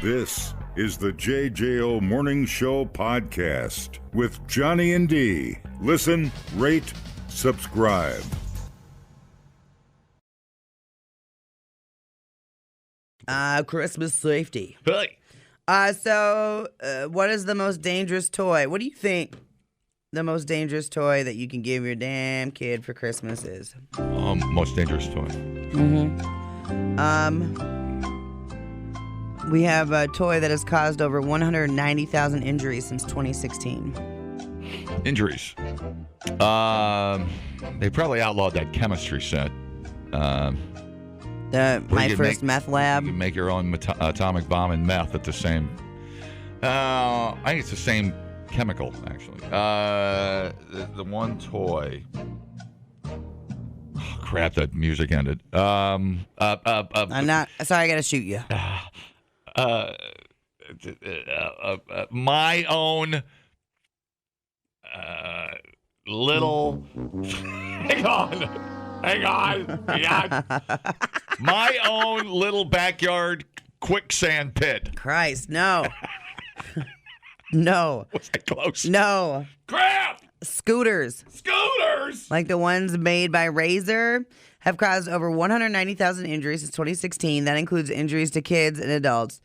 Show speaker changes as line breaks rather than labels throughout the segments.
This is the JJO Morning Show podcast with Johnny and D. Listen, rate, subscribe.
Christmas safety.
Hey.
So what is the most dangerous toy? What do you think the most dangerous toy that you can give your damn kid for Christmas is?
Most dangerous toy.
We have a toy that has caused over 190,000 injuries since 2016.
Injuries. They probably outlawed that chemistry set.
My First Meth Lab.
You can make your own atomic bomb and meth at the same. I think it's the same chemical, actually. The one toy. Oh, crap! That music ended.
I'm not. Sorry, I gotta shoot you.
My own little. Hang on. My own little backyard quicksand pit.
Christ, no. No.
Was that close?
No.
Crap!
Scooters. Like the ones made by Razor have caused over 190,000 injuries since 2016. That includes injuries to kids and adults.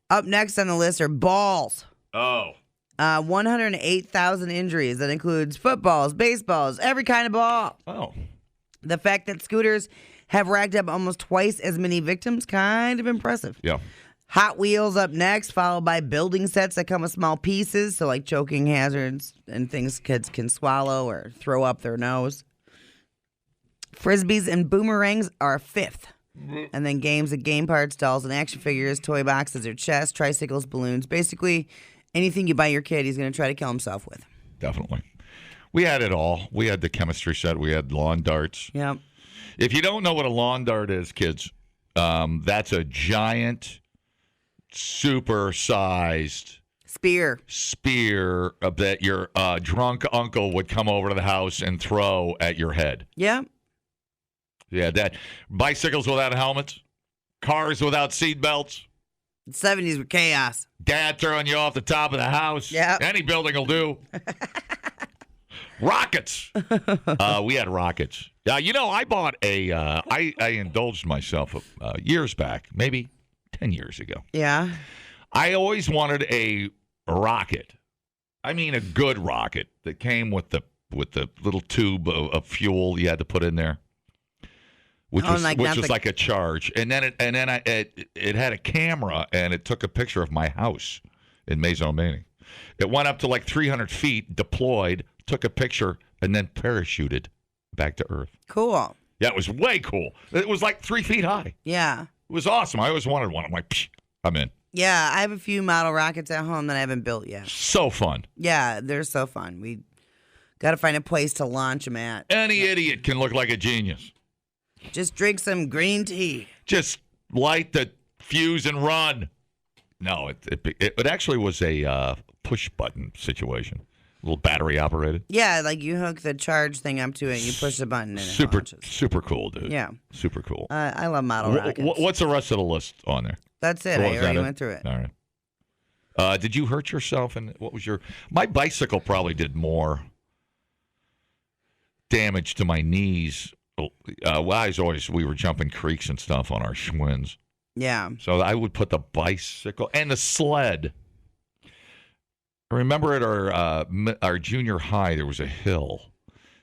Up next on the list are balls.
Oh.
108,000 injuries. That includes footballs, baseballs, every kind of ball.
Oh.
The fact that scooters have racked up almost twice as many victims, kind of impressive.
Yeah.
Hot Wheels up next, followed by building sets that come with small pieces, so like choking hazards and things kids can swallow or throw up their nose. Frisbees and boomerangs are fifth. And then games and game parts, dolls and action figures, toy boxes or chests, tricycles, balloons. Basically, anything you buy your kid, he's going to try to kill himself with.
Definitely. We had it all. We had the chemistry set. We had lawn darts.
Yep.
If you don't know what a lawn dart is, kids, that's a giant, super-sized spear that your drunk uncle would come over to the house and throw at your head.
Yeah.
Yeah, that. Bicycles without helmets, cars without seat belts.
The 70s were chaos.
Dad throwing you off the top of the house.
Yeah.
Any building will do. Rockets. We had rockets. I bought I indulged myself years back, maybe 10 years ago.
Yeah.
I always wanted a rocket. I mean, a good rocket that came with the little tube of fuel you had to put in there, which was like a charge. And then it had a camera and it took a picture of my house in Maison Manning. It went up to like 300 feet, deployed, took a picture, and then parachuted back to Earth.
Cool.
Yeah, it was way cool. It was like 3 feet high.
Yeah.
It was awesome. I always wanted one. I'm like, psh, I'm in.
Yeah, I have a few model rockets at home that I haven't built yet.
So fun.
Yeah, they're so fun. We got to find a place to launch them at.
Any idiot can look like a genius.
Just drink some green tea.
Just light the fuse and run. No, it actually was a push-button situation. A little battery operated.
Yeah, like you hook the charge thing up to it, you push the button, and it launches.
Super cool, dude.
Yeah.
Super cool.
I love model rockets.
What's the rest of the list on there?
That's it. I already went through it.
All right. Did you hurt yourself? And what was your... My bicycle probably did more damage to my knees. We were jumping creeks and stuff on our Schwinns.
Yeah.
So I would put the bicycle and the sled... I remember at our junior high, there was a hill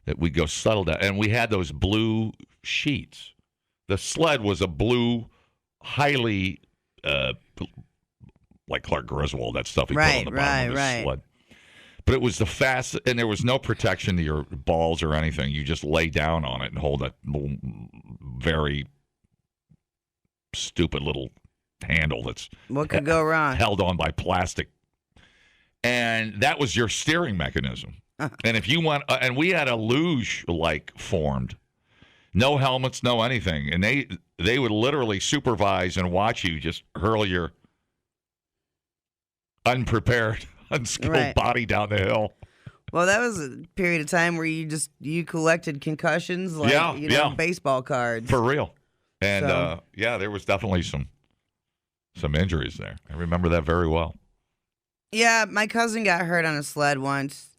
that we'd go settle down, and we had those blue sheets. The sled was a blue, highly, like Clark Griswold, that stuff he put on the bottom of his sled. But it was the fastest, and there was no protection to your balls or anything. You just lay down on it and hold a very stupid little handle that's
what could go wrong?
Held on by plastic. And that was your steering mechanism. And if you went, and we had a luge like formed, no helmets, no anything, and they would literally supervise and watch you just hurl your unprepared, unskilled body down the hill.
Well, that was a period of time where you collected concussions like baseball cards
for real. And there was definitely some some injuries there. I remember that very well.
Yeah, my cousin got hurt on a sled once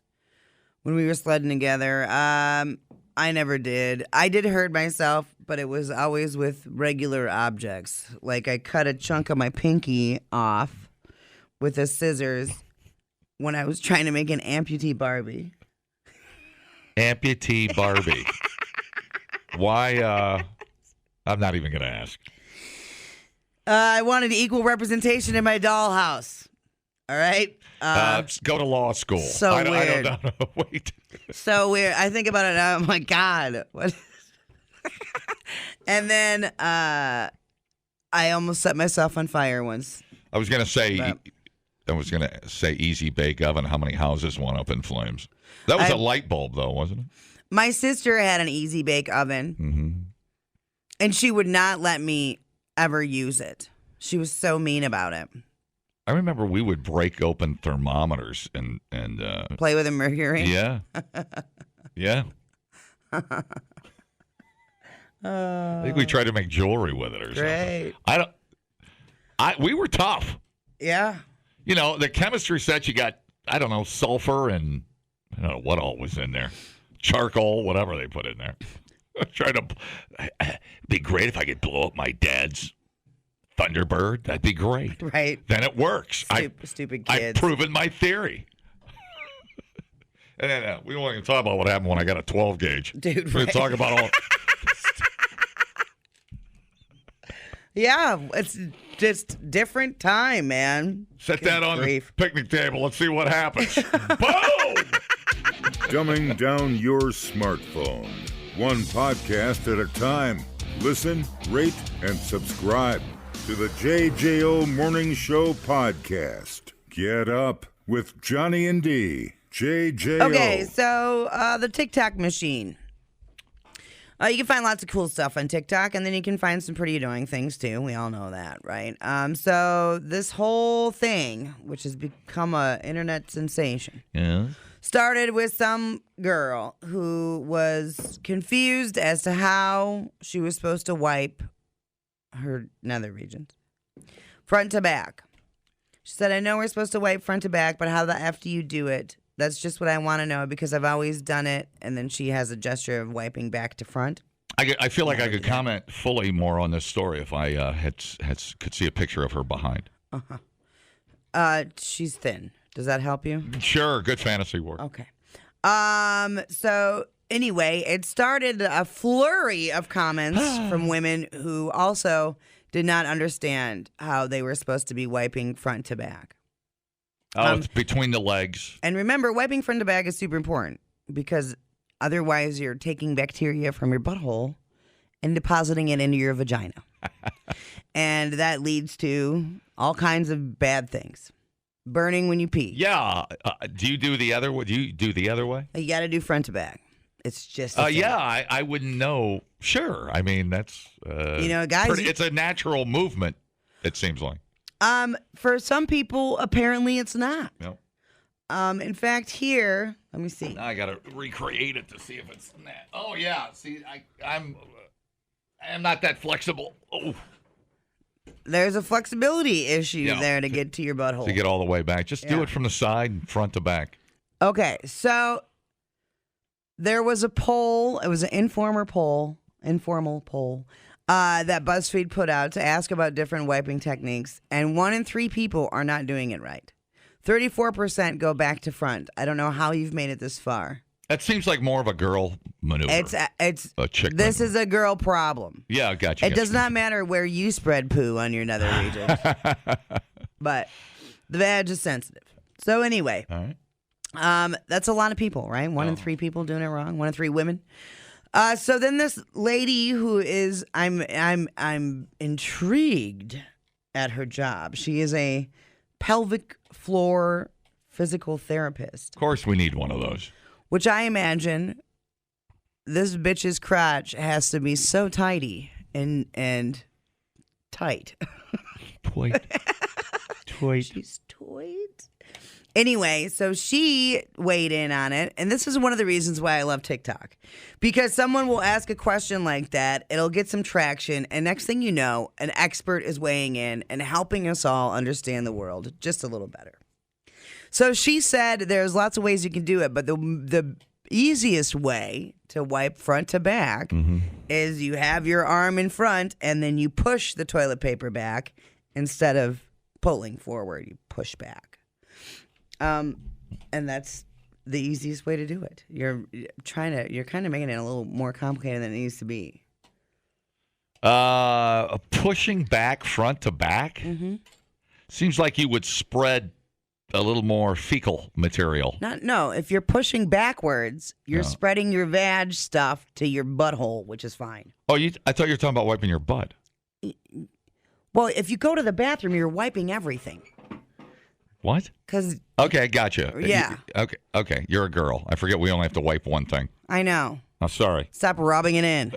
when we were sledding together. I never did. I did hurt myself, but it was always with regular objects. Like I cut a chunk of my pinky off with the scissors when I was trying to make an amputee Barbie.
Amputee Barbie. Why? I'm not even going to ask.
I wanted equal representation in my dollhouse. All right?
Go to law school.
So
I
weird.
don't know. Wait.
So weird. I think about it now. I'm like, God. What? And then I almost set myself on fire once.
I was going to say easy bake oven. How many houses went up in flames? That was a light bulb, though, wasn't it?
My sister had an easy bake oven, and she would not let me ever use it. She was so mean about it.
I remember we would break open thermometers and
Play with a mercury.
Yeah, yeah. I think we tried to make jewelry with it or
Great.
something. We were tough.
Yeah.
You know, the chemistry set, you got, I don't know, sulfur and I don't know what all was in there. Charcoal, whatever they put in there. It'd be great if I could blow up my dad's Thunderbird. That'd be great.
Right.
Then it works.
Stupid kids.
I've proven my theory. And then we won't even talk about what happened when I got a 12 gauge.
Dude,
We're going to talk about all.
Yeah, it's just different time, man.
Set that on the picnic table. Let's see what happens. Boom!
Dumbing down your smartphone. One podcast at a time. Listen, rate, and subscribe to the JJO Morning Show podcast. Get up with Johnny and D. JJO.
Okay, so the TikTok machine. You can find lots of cool stuff on TikTok, and then you can find some pretty annoying things, too. We all know that, right? So this whole thing, which has become an internet sensation, started with some girl who was confused as to how she was supposed to wipe her nether regions, front to back. She said, I know we're supposed to wipe front to back, but how the F do you do it? That's just what I want to know because I've always done it. And then she has a gesture of wiping back to front.
I feel like I could comment fully more on this story if I could see a picture of her behind.
She's thin. Does that help you?
Sure. Good fantasy work.
Okay. So anyway, it started a flurry of comments from women who also did not understand how they were supposed to be wiping front to back.
It's between the legs.
And remember, wiping front to back is super important because otherwise you're taking bacteria from your butthole and depositing it into your vagina. And that leads to all kinds of bad things. Burning when you pee.
Yeah. Do you do the other way? Do you do the other way?
You got to do front to back. It's just.
Yeah, I wouldn't know. Sure. I mean, that's.
Guys.
It's a natural movement, it seems like.
For some people, apparently it's not.
Yep.
In fact, here, let me see.
Now I got to recreate it to see if it's that. Oh yeah. See, I'm not that flexible. Oh.
There's a flexibility issue there to get to your butthole.
To get all the way back. Just do it from the side, front to back.
Okay, so there was a poll. It was an informal poll that BuzzFeed put out to ask about different wiping techniques, and 1 in 3 people are not doing it right. 34% go back to front. I don't know how you've made it this far.
That seems like more of a girl maneuver.
It's
a chick
This
maneuver.
is a girl problem.
Yeah, gotcha.
It does not matter where you spread poo on your nether region, but the vag is sensitive. So anyway,
all right.
That's a lot of people, right? 1 in 3 people doing it wrong. 1 in 3 women. So then this lady who is, I'm intrigued at her job. She is a pelvic floor physical therapist.
Of course, we need one of those.
Which I imagine this bitch's crotch has to be so tidy and tight.
Toit.
She's toit. Anyway, so she weighed in on it, and this is one of the reasons why I love TikTok. Because someone will ask a question like that, it'll get some traction, and next thing you know, an expert is weighing in and helping us all understand the world just a little better. So she said there's lots of ways you can do it, but the easiest way to wipe front to back is you have your arm in front, and then you push the toilet paper back instead of pulling forward. You push back. And that's the easiest way to do it. You're kind of making it a little more complicated than it needs to be.
Pushing back front to back seems like you would spread a little more fecal material.
No, if you're pushing backwards, you're spreading your vag stuff to your butthole, which is fine.
Oh, I thought you were talking about wiping your butt.
Well, if you go to the bathroom, you're wiping everything.
What? Okay, gotcha.
Yeah.
Okay. You're a girl. I forget we only have to wipe one thing.
I know.
I'm sorry.
Stop rubbing it in.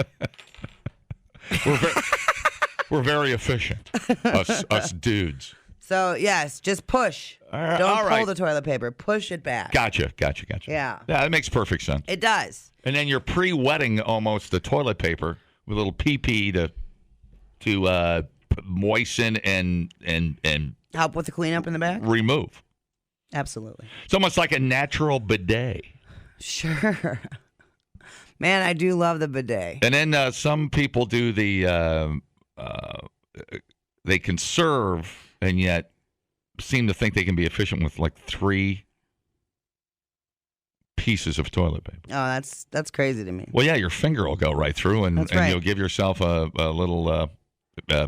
We're very efficient, us dudes.
So, yes, just push. Don't pull the toilet paper. Push it back.
Gotcha.
Yeah.
Yeah, that makes perfect sense.
It does.
And then you're pre-wetting almost the toilet paper with a little pee-pee to moisten and
help with the cleanup in the back?
Remove.
Absolutely.
It's almost like a natural bidet.
Sure. Man, I do love the bidet.
And then some people do they conserve and yet seem to think they can be efficient with like 3 pieces of toilet paper.
Oh, that's crazy to me.
Well, yeah, your finger will go right through and you'll give yourself a little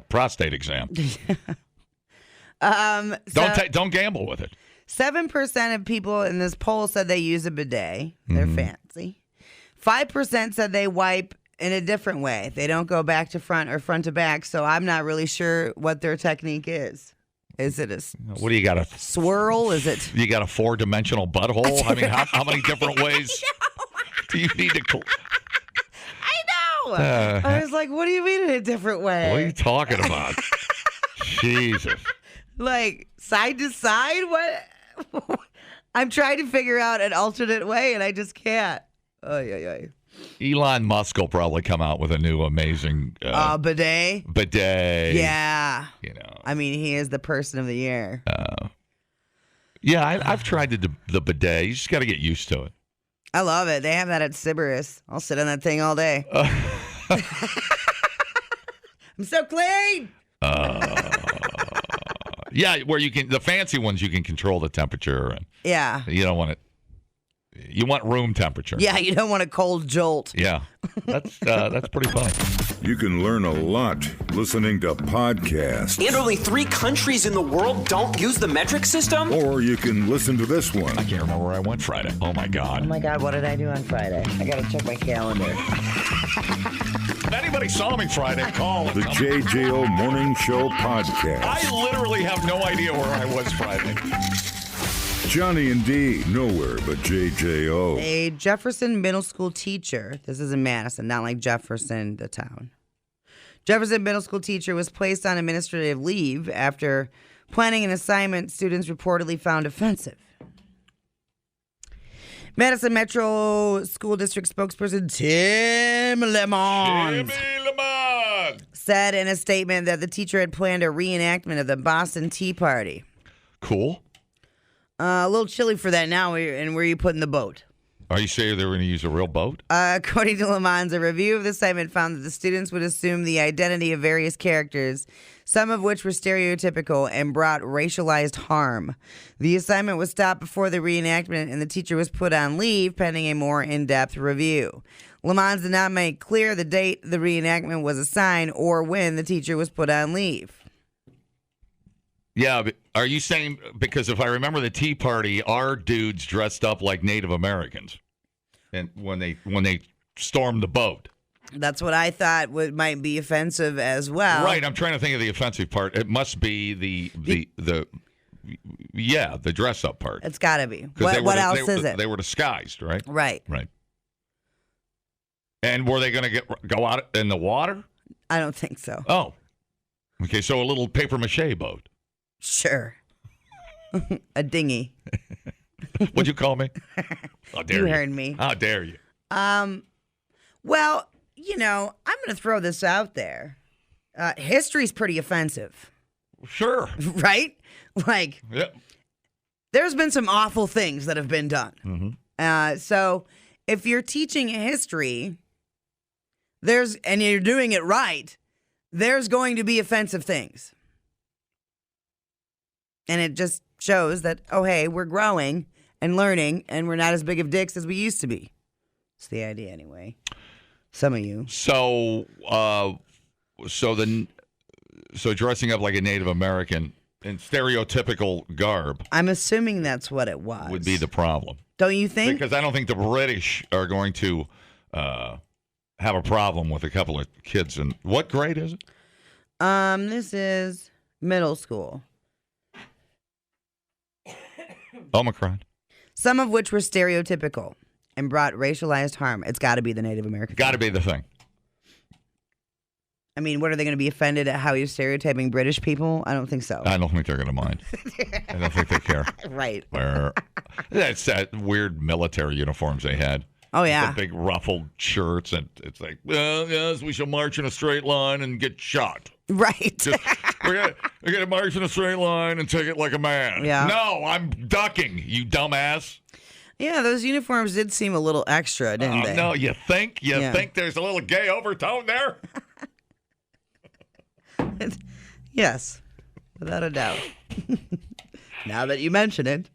prostate exam. Don't gamble with it.
7% of people in this poll said they use a bidet. They're fancy. 5% said they wipe in a different way. They don't go back to front or front to back, so I'm not really sure what their technique is. Is it a
what do you got? A
swirl? Is it?
You got a 4-dimensional butthole? I mean, how many different ways do you need to?
I know. I was like, what do you mean in a different way?
What are you talking about? Jesus.
Like side to side? What? I'm trying to figure out an alternate way, and I just can't.
Elon Musk will probably come out with a new amazing
bidet.
Bidet.
Yeah.
You know.
I mean, he is the person of the year.
Yeah, I've tried the bidet. You just got to get used to it.
I love it. They have that at Sybaris. I'll sit on that thing all day. I'm so clean.
Yeah, where you can, the fancy ones, you can control the temperature. And
yeah.
You don't want it. You want room temperature.
Yeah, you don't want a cold jolt.
Yeah, that's pretty fun.
You can learn a lot listening to podcasts.
And only 3 countries in the world don't use the metric system?
Or you can listen to this one.
I can't remember where I went Friday. Oh, my God.
What did I do on Friday? I got to check my calendar.
If anybody saw me Friday, call.
The JJO Morning Show Podcast.
I literally have no idea where I was Friday.
Johnny and Dee, nowhere but JJO.
A Jefferson middle school teacher, this is in Madison, not like Jefferson, the town. Jefferson middle school teacher was placed on administrative leave after planning an assignment students reportedly found offensive. Madison Metro School District spokesperson Tim Lemons said in a statement that the teacher had planned a reenactment of the Boston Tea Party.
Cool.
A little chilly for that now. And where are you putting the boat?
Are you saying they were going to use a real boat?
According to Lemons, a review of the assignment found that the students would assume the identity of various characters, some of which were stereotypical and brought racialized harm. The assignment was stopped before the reenactment, and the teacher was put on leave pending a more in-depth review. Lemons did not make clear the date the reenactment was assigned or when the teacher was put on leave.
Yeah, but are you saying, because if I remember the Tea Party, our dudes dressed up like Native Americans, and when they stormed the boat? That's
what I thought might be offensive as well.
Right, I'm trying to think of the offensive part. It must be the dress up part.
It's got to be. What else is it?
They were disguised, right?
Right.
And were they going to go out in the water?
I don't think so.
Oh, okay. So a little papier-mâché boat.
Sure. A dinghy.
What'd you call me? How dare you?
You heard me.
How dare you?
Well, I'm going to throw this out there. History's pretty offensive,
Sure.
right? Like,
Yep.
there's been some awful things that have been done.
Mm-hmm.
So if you're teaching history, and you're doing it right, there's going to be offensive things. And it just shows that, oh, hey, we're growing and learning, and we're not as big of dicks as we used to be. It's the idea anyway. Some of you.
So dressing up like a Native American in stereotypical garb
I'm assuming that's what it was.
would be the problem.
Don't you think?
Because I don't think the British are going to have a problem with a couple of kids. And what grade is it?
This is middle school.
Omicron.
Some of which were stereotypical and brought racialized harm. It's got to be the Native American.
Got to be the thing.
I mean, what are they going to be offended at how you're stereotyping British people? I don't think so.
I don't think they're going to mind. I don't think they care.
Right.
That's that weird military uniforms they had.
Oh, yeah.
The big ruffled shirts, and it's like, well, yes, we shall march in a straight line and get shot.
Right.
We're gonna march in a straight line and take it like a man.
Yeah.
No, I'm ducking, you dumbass.
Yeah, those uniforms did seem a little extra, didn't they?
No, you think there's a little gay overtone there?
Yes, without a doubt. Now that you mention it.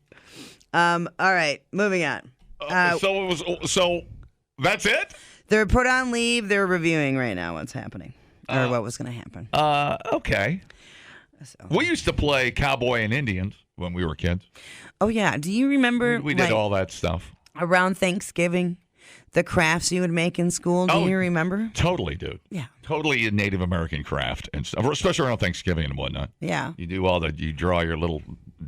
All right, moving on.
So that's it?
They're put on leave. They're reviewing right now what's happening or what was going to happen.
Okay.
So.
We used to play cowboy and Indians when we were kids.
Oh, yeah. Do you remember?
We did all that stuff.
Around Thanksgiving, the crafts you would make in school. Do you remember?
Totally, dude.
Yeah.
Totally a Native American craft and stuff, especially around Thanksgiving and whatnot.
Yeah.
You do you draw your little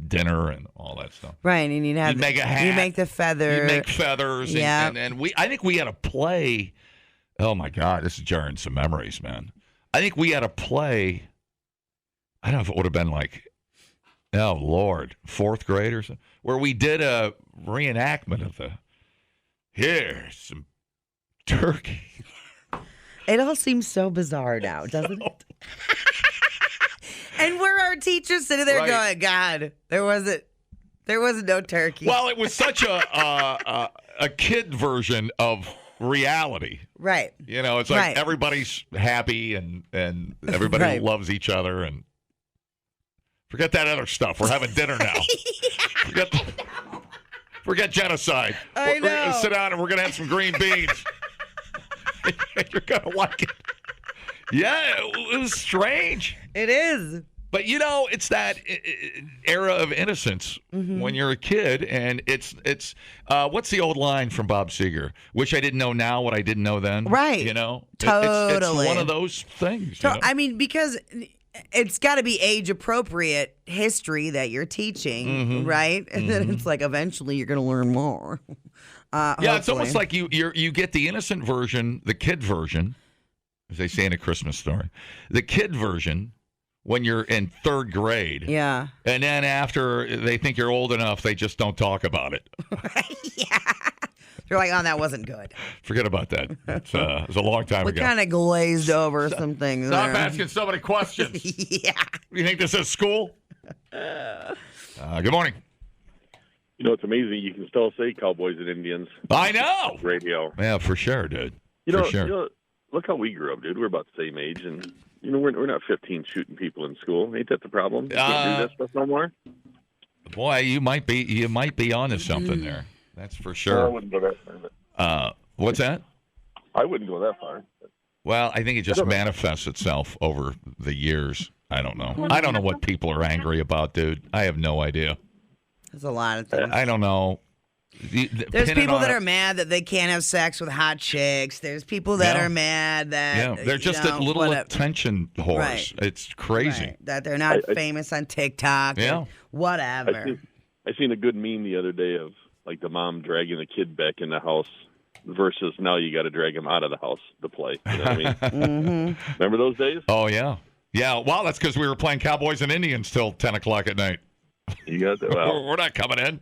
dinner and all that stuff.
Right, and you'd
make a hat.
You make the feather.
You make feathers.
Yeah.
And I think we had a play. Oh my God, this is jarring some memories, man. I think we had a play. I don't know if it would have been like, oh Lord, 4th grade or something, where we did a reenactment of here's some turkey.
It all seems so bizarre now, doesn't it? And we're our teachers sitting there going, God, there wasn't no turkey.
Well, it was such a kid version of reality.
Right.
It's like everybody's happy and everybody loves each other and forget that other stuff. We're having dinner now. Forget genocide.
I know.
We're going to sit down and we're going to have some green beans. You're going to like it. Yeah, it was strange.
It is.
But, it's that era of innocence when you're a kid. And it's what's the old line from Bob Seger? Wish I didn't know now what I didn't know then.
Right. Totally.
It's one of those things.
I mean, because it's got to be age-appropriate history that you're teaching, right? And then it's like eventually you're going to learn more.
Yeah, it's almost like you get the innocent version, the kid version, as they say in A Christmas Story, the kid version when you're in 3rd grade.
Yeah.
And then after they think you're old enough, they just don't talk about it.
Yeah. You're like, oh, that wasn't good.
Forget about that. It was a long time ago.
We kind of glazed over some things.
Stop asking so many questions.
Yeah.
You think this is school? Good morning.
It's amazing. You can still say cowboys and Indians.
I know.
Radio.
Yeah, for sure, dude. For sure.
Look how we grew up, dude. We're about the same age, and we're not 15 shooting people in school. Ain't that the problem? You can't do that stuff no more.
Boy, you might be onto something there. That's for sure.
I wouldn't go that far.
What's that?
I wouldn't go that far.
Well, I think it just manifests itself over the years. I don't know. I don't know what people are angry about, dude. I have no idea.
There's a lot of things.
I don't know.
There's people that are mad that they can't have sex with hot chicks. There's people that are mad that
they're just a little attention whores. Right. It's crazy.
Right. That they're not famous on TikTok.
Yeah.
Whatever.
I seen a good meme the other day of like the mom dragging the kid back in the house versus now you got to drag him out of the house to play. You know what I mean?
Mm-hmm.
Remember those days?
Oh yeah. Yeah. Well, that's because we were playing Cowboys and Indians till 10 o'clock at night.
You got that. Well,
we're not coming in.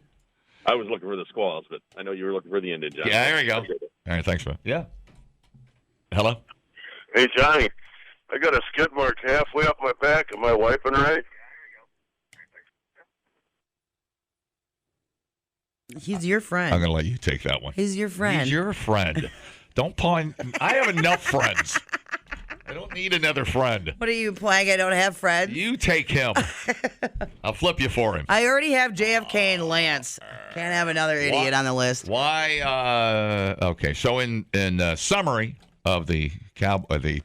I was looking for the squalls, but I know you were looking for the Indian, John.
Yeah, there you go. All right, thanks, man. Yeah. Hello?
Hey, Johnny, I got a skid mark halfway up my back. Am I wiping right?
He's your friend.
I'm going to let you take that one.
He's your friend.
He's your friend. Don't pawn. I have enough friends. I don't need another friend.
What are you implying? I don't have friends?
You take him. I'll flip you for him.
I already have JFK and Lance. Can't have another idiot on the list.
Why? Okay, so in summary of the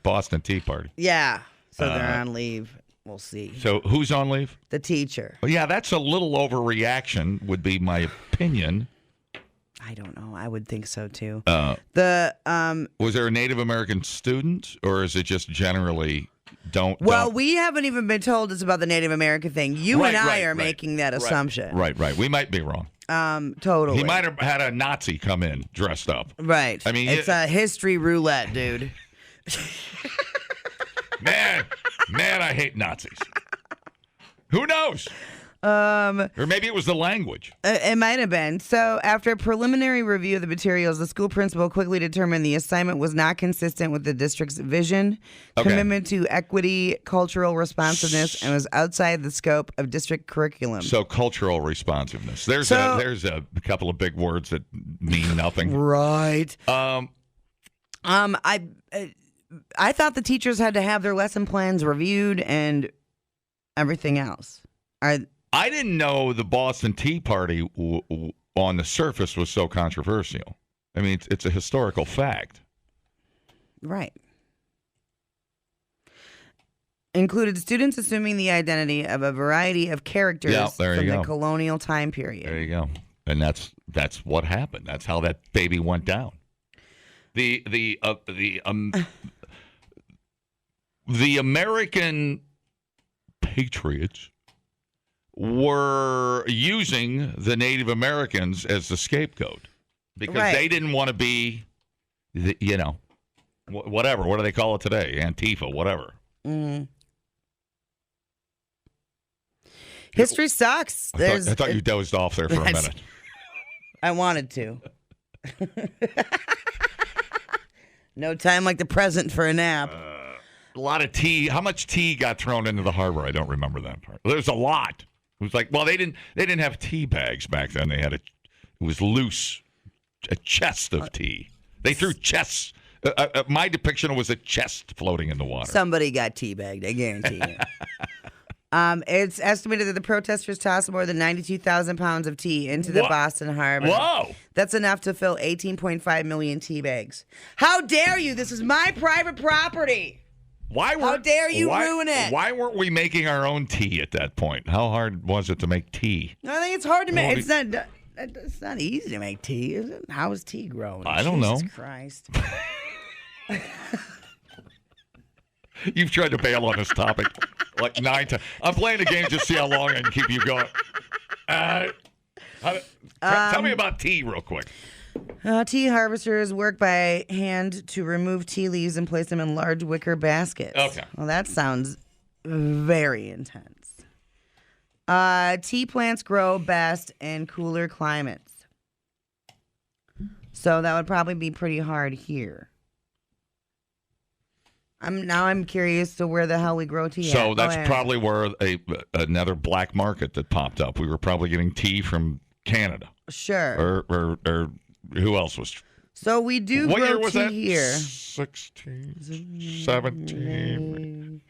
Boston Tea Party.
Yeah. So they're on leave. We'll see.
So who's on leave?
The teacher.
Well, yeah, that's a little overreaction, would be my opinion.
I don't know. I would think so too.
Was there a Native American student, or is it just generally don't?
We haven't even been told it's about the Native American thing. You and I are making that assumption.
Right. We might be wrong.
Totally.
He might have had a Nazi come in dressed up.
Right.
I mean,
it's a history roulette, dude.
Man, I hate Nazis. Who knows? Or maybe it was the language.
It might have been. So after a preliminary review of the materials, the school principal quickly determined the assignment was not consistent with the district's vision, commitment to equity, cultural responsiveness, and was outside the scope of district curriculum.
So cultural responsiveness. There's a couple of big words that mean nothing.
Right. I thought the teachers had to have their lesson plans reviewed and everything else.
I didn't know the Boston Tea Party on the surface was so controversial. I mean, it's a historical fact.
Right. Included students assuming the identity of a variety of characters from the colonial time period.
There you go. And that's what happened. That's how that baby went down. The American patriots were using the Native Americans as the scapegoat because they didn't want to be, whatever. What do they call it today? Antifa, whatever.
Mm. History sucks.
I thought you dozed off there for a minute.
I wanted to. No time like the present for a nap.
A lot of tea. How much tea got thrown into the harbor? I don't remember that part. There's a lot. It was like, well, they didn't have tea bags back then. They had it was loose, a chest of tea. They threw chests. My depiction was a chest floating in the water.
Somebody got teabagged, I guarantee you. It's estimated that the protesters tossed more than 92,000 pounds of tea into the Boston Harbor.
Whoa!
That's enough to fill 18.5 million tea bags. How dare you? This is my private property. How dare you ruin it?
Why weren't we making our own tea at that point? How hard was it to make tea?
I think it's hard to make. It's not easy to make tea, is it? How is tea grown?
I don't know.
Jesus Christ.
You've tried to bail on this topic like 9 times. I'm playing a game just to see how long I can keep you going. Tell me about tea real quick.
Tea harvesters work by hand to remove tea leaves and place them in large wicker baskets.
Okay.
Well, that sounds very intense. Tea plants grow best in cooler climates. So that would probably be pretty hard here. I'm curious to where the hell we grow tea.
So that's probably where another black market that popped up. We were probably getting tea from Canada.
Sure.
Or who else was?
So we do
what
grow
year was
tea
that?
here.
16, 17.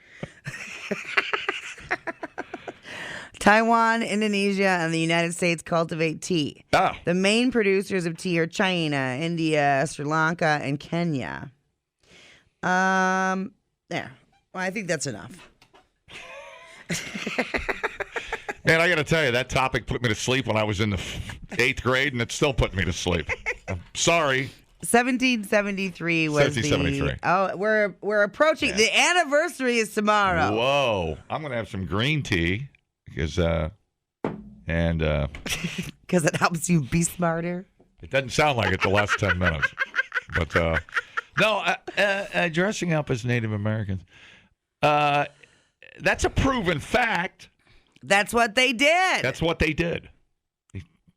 Taiwan, Indonesia, and the United States cultivate tea.
Ah.
The main producers of tea are China, India, Sri Lanka, and Kenya. There. Well, I think that's enough.
Man, I got to tell you, that topic put me to sleep when I was in the 8th grade, and it still put me to sleep. I'm sorry.
1773 was
1773.
Oh, we're approaching. Yeah. The anniversary is tomorrow.
Whoa. I'm going to have some green tea because
because it helps you be smarter.
It doesn't sound like it the last 10 minutes. But no, dressing up as Native Americans. That's a proven fact.
That's what they did.
That's what they did.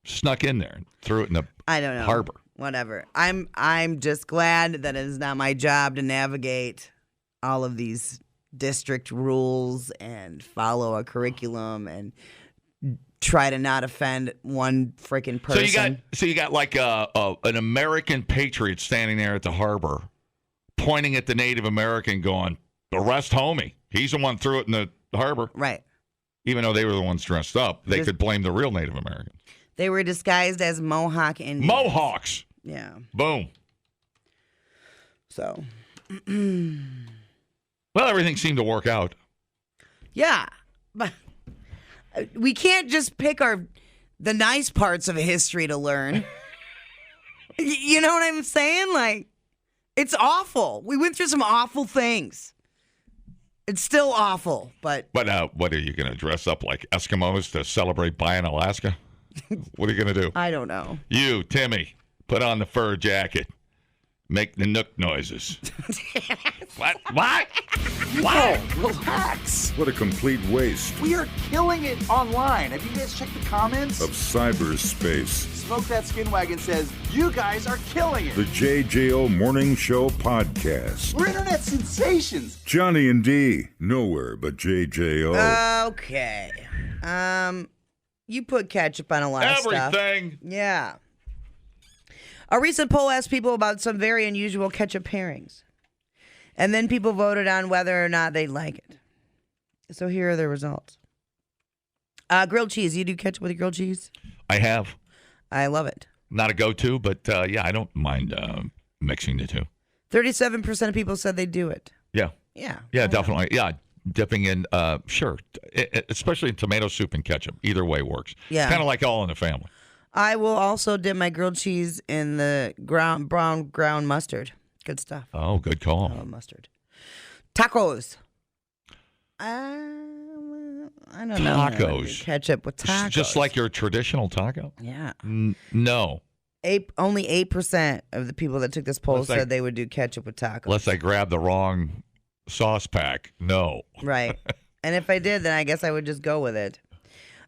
Snuck in there and threw it in the
I don't know.
harbor.
Whatever. I'm just glad that it is not my job to navigate all of these district rules and follow a curriculum and try to not offend one freaking person.
So you got like an American patriot standing there at the harbor, pointing at the Native American, going, "Arrest homie. He's the one threw it in the harbor."
Right.
Even though they were the ones dressed up, they could blame the real Native Americans.
They were disguised as Mohawk Indians.
Mohawks.
Yeah.
Boom.
So.
Well, everything seemed to work out.
Yeah. But we can't just pick the nice parts of history to learn. You know what I'm saying? Like, it's awful. We went through some awful things. It's still awful, but...
But what are you going to dress up like Eskimos to celebrate buying Alaska? What are you going to do?
I don't know.
You, Timmy, put on the fur jacket. Make the nook noises. What? What?
What? Relax.
What a complete waste
We are killing it online. Have you guys checked the comments?
of cyberspace.
Smoke That Skin Wagon says, you guys are killing
The
it.
JJO Morning Show Podcast.
We're internet sensations.
Johnny and D, nowhere but JJO.
Okay. You put ketchup on a lot of stuff.
Everything.
Yeah. A recent poll asked people about some very unusual ketchup pairings. And then people voted on whether or not they like it. So here are the results. Grilled cheese. You do ketchup with your grilled cheese?
I have.
I love it.
Not a go-to, but yeah, I don't mind mixing the two.
37% of people said they do it.
Yeah.
Yeah.
Yeah, definitely. Yeah, dipping in, sure. Especially in tomato soup and ketchup. Either way works.
Yeah.
It's kind of like All in the Family.
I will also dip my grilled cheese in the brown ground mustard. Good stuff.
Oh, good call.
I love mustard. Tacos. I don't know.
Tacos.
Ketchup with tacos.
Just like your traditional taco?
Yeah.
No.
Only 8% of the people that took this poll
Unless I-
said they would do ketchup with tacos.
Unless I grab the wrong sauce pack. No.
Right. And if I did, then I guess I would just go with it.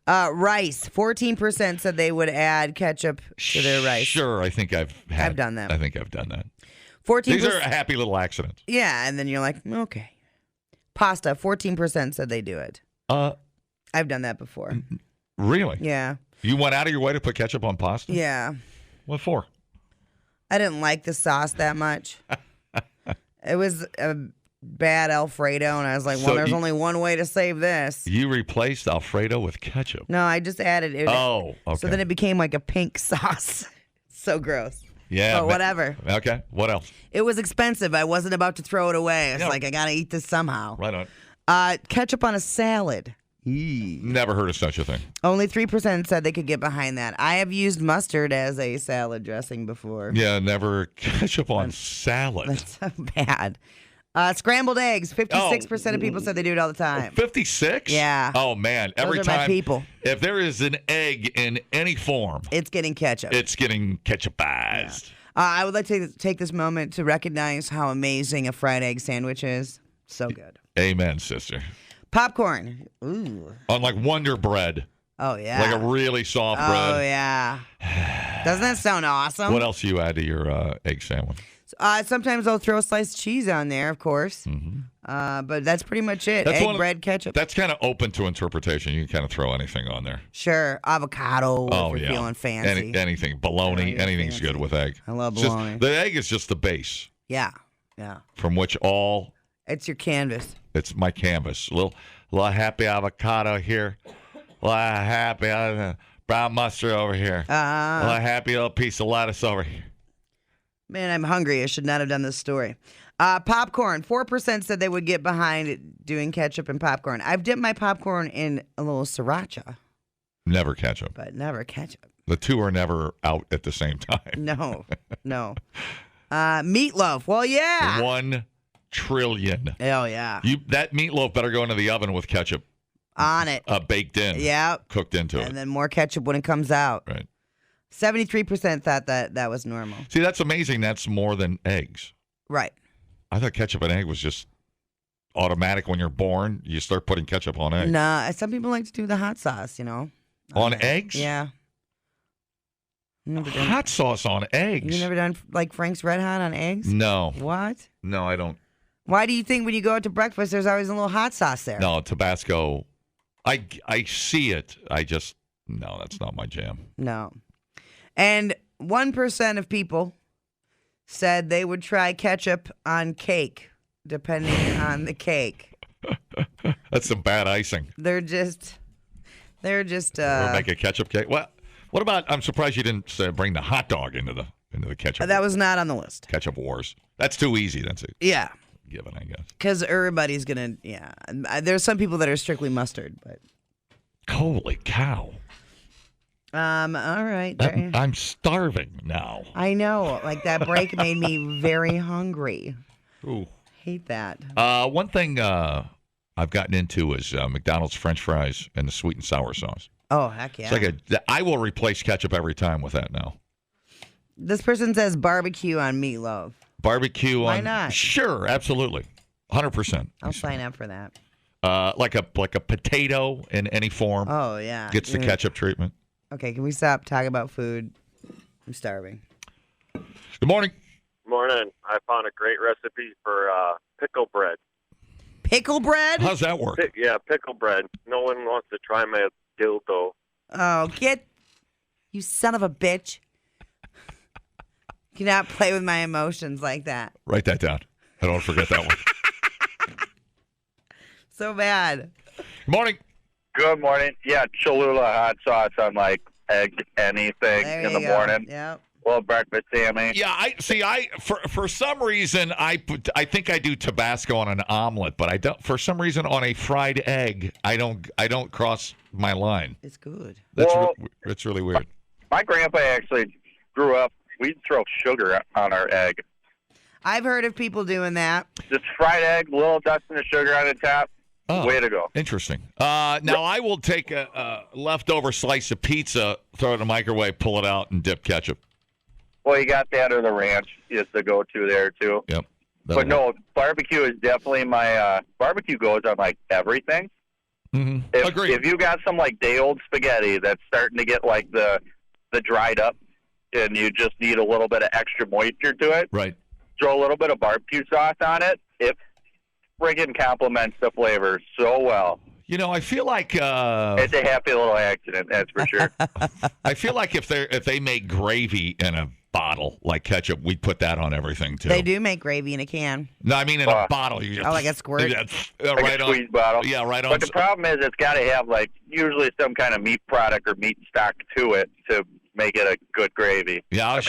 Rice. 14% said they would add ketchup to their rice.
Sure, I think I've
done that.
I think I've done that.
14%.
These are happy little accidents.
Yeah, and then you're like, okay. Pasta. 14% said they do it. I've done that before.
Really?
Yeah.
You went out of your way to put ketchup on pasta?
Yeah.
What for?
I didn't like the sauce that much. It was a bad Alfredo, and I was like, well,
So
there's
you-
only one way to save this.
You replaced Alfredo with ketchup.
No, I just added it.
Oh, okay.
So then it became like a pink sauce. So gross.
Yeah.
But whatever.
Okay. What else?
It was expensive. I wasn't about to throw it away. It's
Yeah.
like, I got to eat this somehow.
Right on.
Ketchup on a salad.
Never heard of such a thing.
Only 3% said they could get behind that. I have used mustard as a salad dressing before.
Yeah, never ketchup on salad.
That's so bad. Scrambled eggs. 56% of people said they do it all the time.
56?
Yeah.
Oh, man. Every
Those are my
time.
people.
If there is an egg in any form,
It's getting ketchup.
it's getting ketchupized.
I would like to take this moment to recognize how amazing a fried egg sandwich is. So good.
Amen, sister.
Popcorn. Ooh.
On like Wonder Bread.
Oh, yeah.
Like a really soft bread.
Oh, yeah. Doesn't that sound awesome?
What else do you add to your egg sandwich?
Sometimes I'll throw sliced cheese on there, of course. But that's pretty much it.
That's
Egg, bread, ketchup.
That's kind of open to interpretation. You can kind of throw anything on there.
Sure. Avocado
Oh,
if you're
yeah.
feeling fancy.
Anything. Bologna.
Yeah,
Anything's
fancy.
good with egg.
I love
It's just-
bologna.
the egg is just the base
Yeah. Yeah.
from which all
It's your canvas.
it's my canvas. A little happy avocado here. A little happy brown mustard over here. A little happy little piece of lettuce over here.
Man, I'm hungry. I should not have done this story. Popcorn. 4% said they would get behind doing ketchup and popcorn. I've dipped my popcorn in a little sriracha,
Never ketchup.
but never ketchup.
The two are never out at the same time.
No. No. Meatloaf. Well, yeah.
1 trillion.
Oh, yeah.
That meatloaf better go into the oven with ketchup
On it.
baked in.
Yeah.
Cooked into
And
it.
then more ketchup when it comes out.
Right.
73% thought that was normal.
See, that's amazing. That's more than eggs.
Right.
I thought ketchup and egg was just automatic when you're born. You start putting ketchup on eggs.
Nah, some people like to do the hot sauce, you know.
On eggs?
Yeah.
Hot sauce on eggs?
You never done like Frank's Red Hot on eggs?
No.
What?
No, I don't.
Why do you think when you go out to breakfast, there's always a little hot sauce there?
No, Tabasco. I see it. No, that's not my jam.
No. And 1% of people said they would try ketchup on cake, depending on the cake.
That's some bad icing.
They're just.
Or make a ketchup cake. What about? I'm surprised you didn't bring the hot dog into the ketchup.
That was not on the list.
Ketchup wars. That's too easy. That's it.
Yeah.
Given, I guess.
Because everybody's gonna. Yeah. There's some people that are strictly mustard, but.
Holy cow.
All right.
I'm starving now.
I know. Like that break made me very hungry.
Ooh.
Hate that.
One thing I've gotten into is McDonald's French fries and the sweet and sour sauce.
Oh, heck yeah.
It's like I will replace ketchup every time with that now.
This person says barbecue on meatloaf.
Barbecue on.
Why not?
Sure, absolutely. 100%.
I'll sign up for that.
Like a potato in any form.
Oh, yeah.
Gets the ketchup treatment.
Okay, can we stop talking about food? I'm starving.
Good morning.
Morning. I found a great recipe for pickle bread.
Pickle bread?
How's that work?
Pickle bread. No one wants to try my dildo.
Oh, you son of a bitch. You cannot play with my emotions like that.
Write that down. I don't forget that one.
So bad.
Good morning.
Good morning. Yeah, Cholula hot sauce on like egg anything in the morning.
Yep.
Well, breakfast Sammy.
Yeah, for some reason I think I do Tabasco on an omelet, but I don't. For some reason on a fried egg, I don't cross my line.
It's good.
That's really weird.
My grandpa actually grew up. We'd throw sugar on our egg.
I've heard of people doing that.
Just fried egg, little dusting of sugar on the top.
Oh,
way to go.
Interesting. Now I will take a leftover slice of pizza, throw it in the microwave, pull it out, and dip ketchup.
Well, you got that or the ranch is the go-to there, too.
Yep.
But no, barbecue is definitely my barbecue goes on, like, everything.
Mm-hmm. Agreed.
If you got some, like, day-old spaghetti that's starting to get, like, the dried up and you just need a little bit of extra moisture to it,
right?
Throw a little bit of barbecue sauce on it. It friggin' complements the flavor so well.
You know, I feel like
it's a happy little accident, that's for sure.
I feel like if they make gravy in a bottle like ketchup, we put that on everything too.
They do make gravy in a can.
No, I mean in a bottle. You just,
like a squirt?
Like
right
a squeeze bottle.
Yeah, right on.
But the problem is it's got to have like usually some kind of meat product or meat stock to it to make it a good gravy.
Yeah,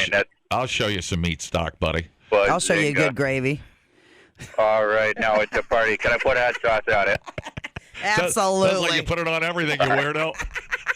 I'll show you some meat stock, buddy.
But
I'll show you good gravy.
All right, now it's a party. Can I put hot sauce on it?
Absolutely.
Sounds like you put it on everything, you weirdo.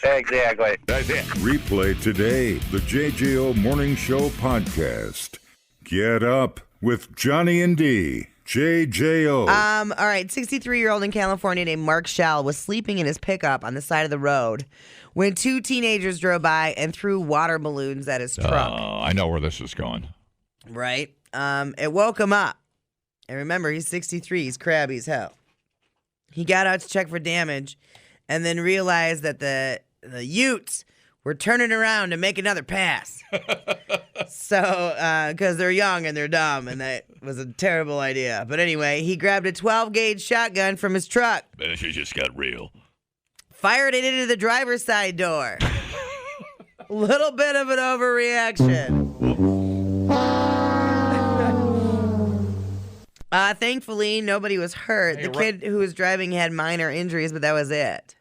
Exactly.
That's it.
Replay today the JJO Morning Show podcast. Get up with Johnny and D. JJO.
All right, 63-year-old in California named Mark Schell was sleeping in his pickup on the side of the road when two teenagers drove by and threw water balloons at his truck.
Oh, I know where this is going.
Right? It woke him up. And remember, he's 63. He's crabby as hell. He got out to check for damage and then realized that the Utes were turning around to make another pass. So, because they're young and they're dumb, and that was a terrible idea. But anyway, he grabbed a 12-gauge shotgun from his truck.
Man, she just got real.
Fired it into the driver's side door. Little bit of an overreaction. Thankfully, nobody was hurt. The kid who was driving had minor injuries, but that was it.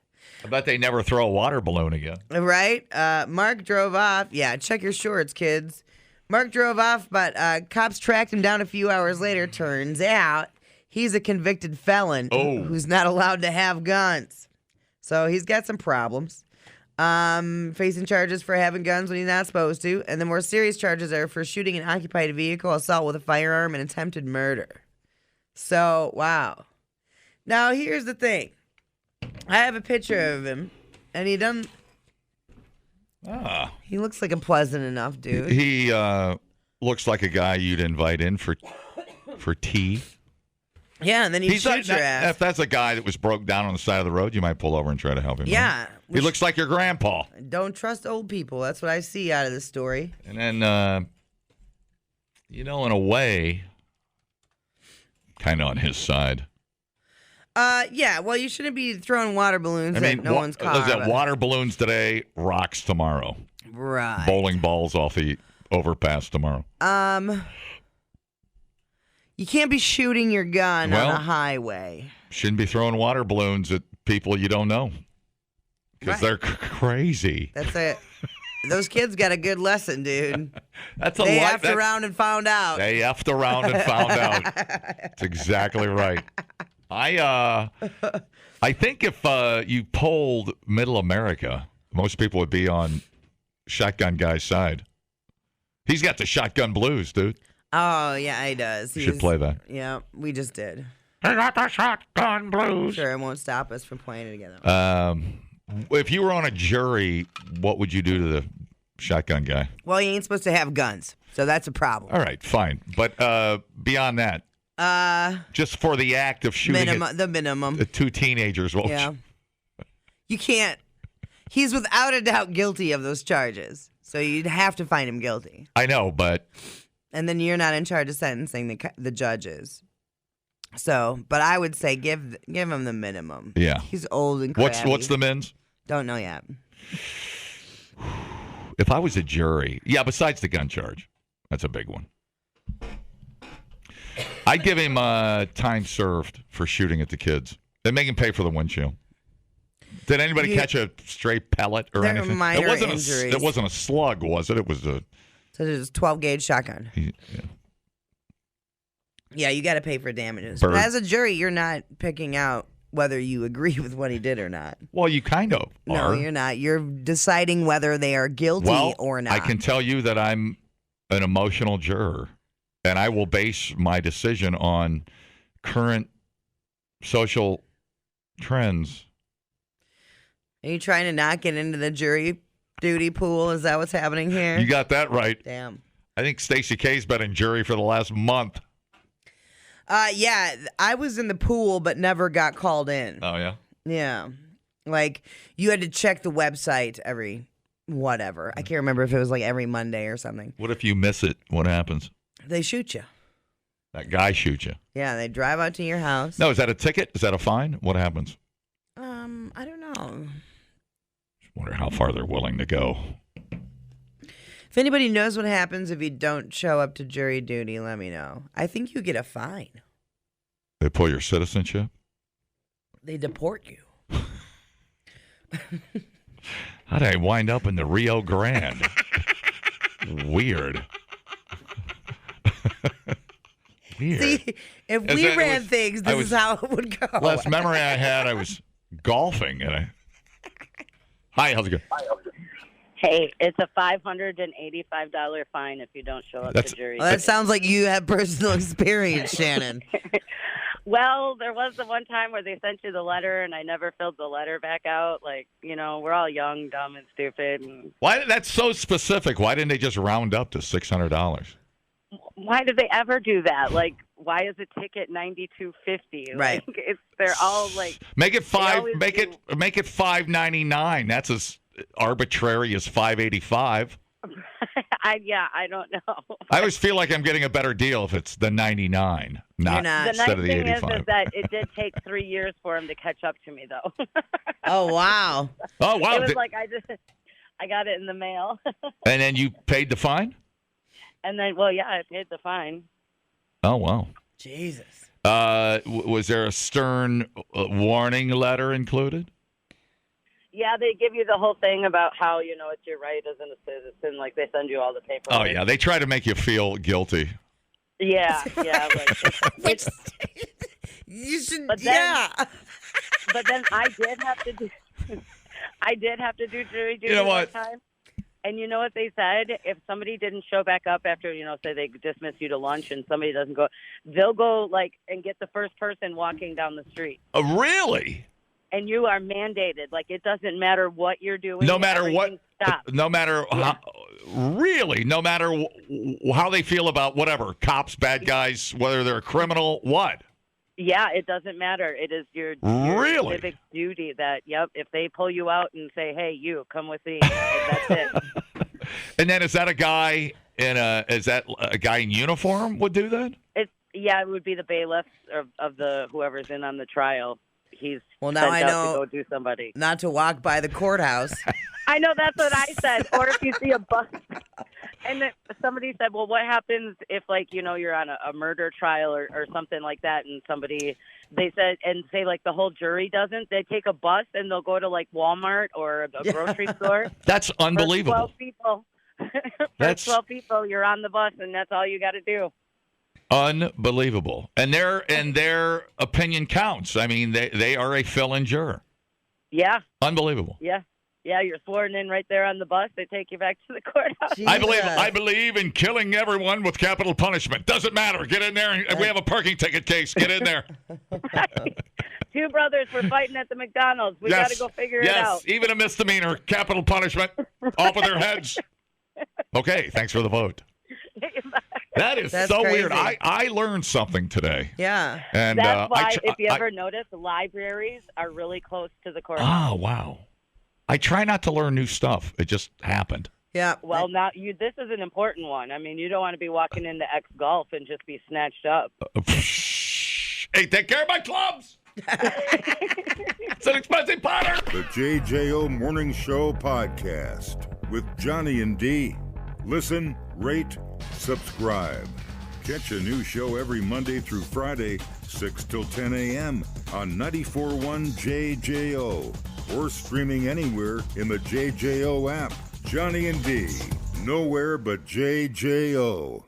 I bet they never throw a water balloon again.
Right? Mark drove off. Yeah, check your shorts, kids. Mark drove off, but cops tracked him down a few hours later. Turns out he's a convicted felon who's not allowed to have guns. So he's got some problems. Facing charges for having guns when he's not supposed to. And the more serious charges are for shooting an occupied vehicle, assault with a firearm, and attempted murder. So, wow. Now, here's the thing. I have a picture of him, and he doesn't... He looks like a pleasant enough dude.
He looks like a guy you'd invite in for tea.
Yeah, and then he'd shoot your ass.
If that's a guy that was broke down on the side of the road, you might pull over and try to help him.
Yeah.
He looks like your grandpa.
Don't trust old people. That's what I see out of this story.
And then, in a way, kind of on his side.
Yeah, well, you shouldn't be throwing water balloons at no one's car.
Listen, water balloons today, rocks tomorrow.
Right.
Bowling balls off the overpass tomorrow.
You can't be shooting your gun on a highway.
Shouldn't be throwing water balloons at people you don't know. Because they're crazy.
That's it. Those kids got a good lesson, dude.
They
effed around and found out.
They effed around and found out. That's exactly right. I think if you polled Middle America, most people would be on Shotgun Guy's side. He's got the shotgun blues, dude.
Oh, yeah, he does.
Should play that.
Yeah, we just did.
He got the shotgun blues.
Sure, it won't stop us from playing it again.
If you were on a jury, what would you do to the Shotgun Guy?
Well, you ain't supposed to have guns, so that's a problem.
All right, fine. But beyond that, just for the act of shooting
the minimum.
The two teenagers.
You can't. He's without a doubt guilty of those charges, so you'd have to find him guilty.
I know, but...
And then you're not in charge of sentencing the judges. So, but I would say give him the minimum.
Yeah.
He's old and crabby.
What's the mins?
Don't know yet.
If I was a jury, besides the gun charge, that's a big one. I'd give him time served for shooting at the kids. Then make him pay for the windshield. Did anybody catch a stray pellet or anything?
Minor injuries.
It wasn't a slug, was it? It was a...
So there's a 12-gauge shotgun. Yeah, you got to pay for damages. But as a jury, you're not picking out whether you agree with what he did or not.
Well, you kind of are.
No, you're not. You're deciding whether they are guilty or not.
I can tell you that I'm an emotional juror, and I will base my decision on current social trends.
Are you trying to not get into the jury duty pool? Is that what's happening here?
You got that right.
Damn.
I think Stacey K's been in jury for the last month.
Yeah, I was in the pool but never got called in.
Oh, yeah?
Yeah. Like, you had to check the website every whatever. I can't remember if it was like every Monday or something.
What if you miss it? What happens?
They shoot you.
That guy shoots you.
Yeah, they drive out to your house.
No, is that a ticket? Is that a fine? What happens?
I don't know.
Just wonder how far they're willing to go.
If anybody knows what happens if you don't show up to jury duty, let me know. I think you get a fine.
They pull your citizenship?
They deport you.
How did I wind up in the Rio Grande? Weird. Weird.
See, if we ran things, this is how it would go.
Last memory I had, I was golfing. Hi, how's it going?
Hey, it's a $585 fine if you don't show up to jury.
Well, that sounds like you have personal experience, Shannon.
Well, there was the one time where they sent you the letter, and I never filled the letter back out. Like, we're all young, dumb, and stupid.
Why? That's so specific. Why didn't they just round up to $600?
Why did they ever do that? Like, why is a ticket $92.50?
Right.
Like, they're all like.
Make it $5.99. That's as arbitrary as $5.85.
I don't know.
I always feel like I'm getting a better deal if it's the $99, not instead of the $85.
The nice thing is that it did take 3 years for him to catch up to me, though.
Oh, wow.
Oh, wow.
It was like I got it in the mail.
And then you paid the fine?
And then, I paid the fine.
Oh, wow.
Jesus.
Was there a stern warning letter included?
Yeah, they give you the whole thing about how, it's your right as a citizen. Like, they send you all the paperwork.
Oh, yeah. They try to make you feel guilty.
Yeah. Like,
you should,
but then I did have to do jury duty one time. And you know what they said? If somebody didn't show back up after, say they dismiss you to lunch and somebody doesn't go, they'll go, and get the first person walking down the street.
Oh, really?
And you are mandated. Like, it doesn't matter what you're doing.
No matter what.
Stops.
No matter how, really, no matter how they feel about whatever, cops, bad guys, whether they're a criminal, what?
Yeah, it doesn't matter. It is your civic duty that, if they pull you out and say, hey, you, come with me, that's it.
And then is that a guy in uniform would do that?
It would be the bailiff of the whoever's in on the trial. He's
now I know
to go do somebody.
Not to walk by the courthouse.
I know, that's what I said. Or if you see a bus. And then somebody said, well, what happens if, you're on a murder trial or something like that, and they said, and say, the whole jury doesn't, they take a bus and they'll go to, Walmart or a grocery store.
That's unbelievable.
For 12 people. For 12 people, you're on the bus, and that's all you got to do.
Unbelievable. And their opinion counts. I mean, they are a fill-in juror.
Yeah.
Unbelievable.
Yeah. Yeah, you're sworn in right there on the bus. They take you back to the courthouse.
Jesus. I believe in killing everyone with capital punishment. Doesn't matter. Get in there. We have a parking ticket case. Get in there.
Right. Two brothers were fighting at the McDonald's. We got to go figure it out.
Yes, even a misdemeanor. Capital punishment. Off of their heads. Okay, thanks for the vote. That's so
crazy.
Weird. I learned something today.
Yeah.
And
that's why, if you ever notice, libraries are really close to the courthouse.
Oh, wow. I try not to learn new stuff. It just happened.
Yeah.
Well, this is an important one. I mean, you don't want to be walking into X Golf and just be snatched up.
Hey, take care of my clubs. It's an expensive Potter.
The JJO Morning Show podcast with Johnny and D. Listen, rate, subscribe. Catch a new show every Monday through Friday, 6 till 10 a.m. on 94.1 JJO or streaming anywhere in the JJO app. Johnny and D, nowhere but JJO.